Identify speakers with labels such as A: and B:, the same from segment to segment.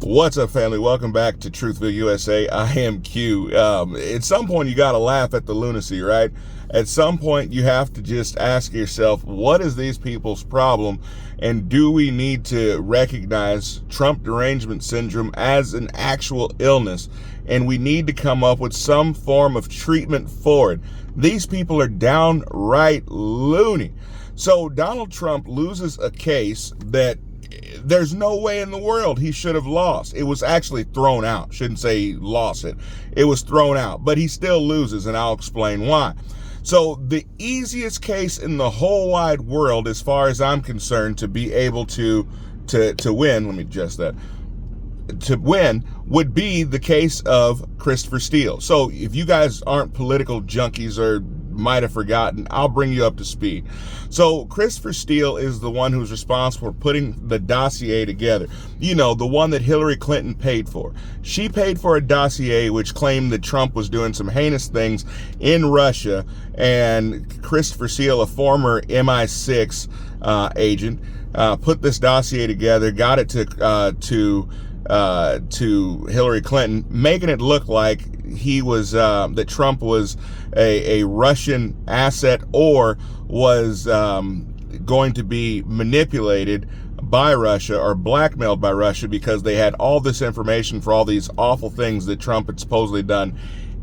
A: What's up, family? Welcome back to Truthville, USA. I am Q. At some point, you got to laugh at the lunacy, right? At some point, you have to just ask yourself, what is these people's problem? And do we need to recognize Trump derangement syndrome as an actual illness? And we need to come up with some form of treatment for it. These people are downright loony. So Donald Trump loses a case that there's no way in the world he should have lost. It was actually thrown out. Shouldn't say he lost it. It was thrown out, but he still loses, and I'll explain why. So the easiest case in the whole wide world, as far as I'm concerned, to be able to win, let me adjust that, to win would be the case of Christopher Steele. So if you guys aren't political junkies or might have forgotten, I'll bring you up to speed. So Christopher Steele is the one who's responsible for putting the dossier together. You know, the one that Hillary Clinton paid for. She paid for a dossier which claimed that Trump was doing some heinous things in Russia, and Christopher Steele, a former MI6 agent, put this dossier together, got it to Hillary Clinton, making it look like he was that Trump was a Russian asset or was going to be manipulated by Russia or blackmailed by Russia because they had all this information for all these awful things that Trump had supposedly done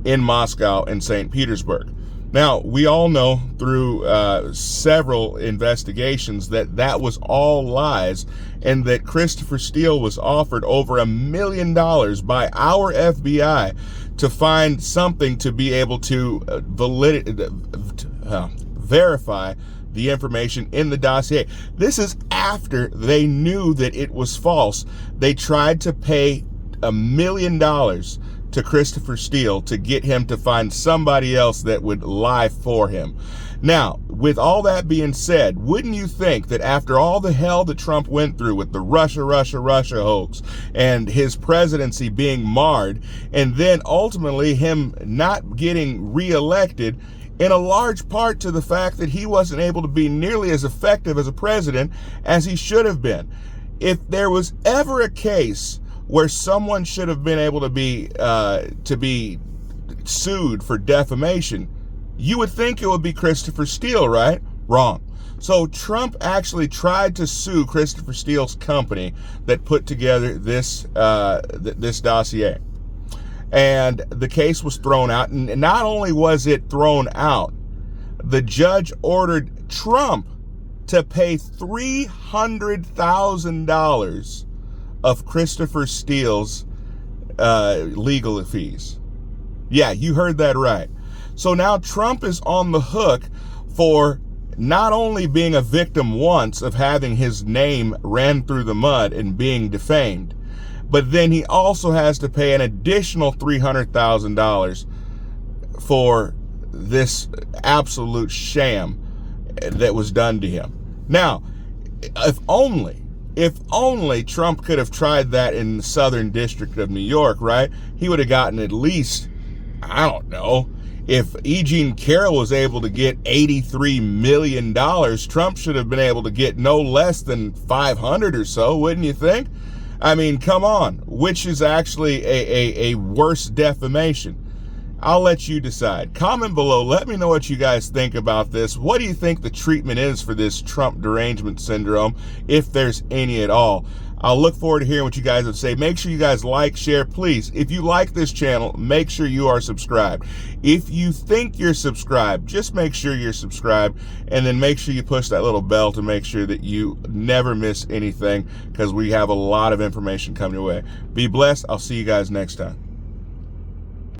A: in Moscow and St. Petersburg. Now, we all know through several investigations that that was all lies, and that Christopher Steele was offered over $1 million by our FBI to find something to be able to verify the information in the dossier. This is after they knew that it was false. They tried to pay $1 million to Christopher Steele to get him to find somebody else that would lie for him. Now, with all that being said, wouldn't you think that after all the hell that Trump went through with the Russia hoax and his presidency being marred, and then ultimately him not getting reelected, in a large part to the fact that he wasn't able to be nearly as effective as a president as he should have been? If there was ever a case where someone should have been able to be sued for defamation, you would think it would be Christopher Steele, right? Wrong. So Trump actually tried to sue Christopher Steele's company that put together this dossier, and the case was thrown out. And not only was it thrown out, the judge ordered Trump to pay $300,000 of Christopher Steele's legal fees. Yeah, you heard that right. So now Trump is on the hook for not only being a victim once of having his name ran through the mud and being defamed, but then he also has to pay an additional $300,000 for this absolute sham that was done to him. Now, if only Trump could have tried that in the Southern District of New York, right? He would have gotten at least, I don't know, if E. Jean Carroll was able to get $83 million, Trump should have been able to get no less than 500 or so, wouldn't you think? I mean, come on, which is actually a worse defamation? I'll let you decide. Comment below. Let me know what you guys think about this. What do you think the treatment is for this Trump derangement syndrome, if there's any at all? I'll look forward to hearing what you guys have to say. Make sure you guys like, share, please. If you like this channel, make sure you are subscribed. If you think you're subscribed, just make sure you're subscribed, and then make sure you push that little bell to make sure that you never miss anything, because we have a lot of information coming your way. Be blessed. I'll see you guys next time.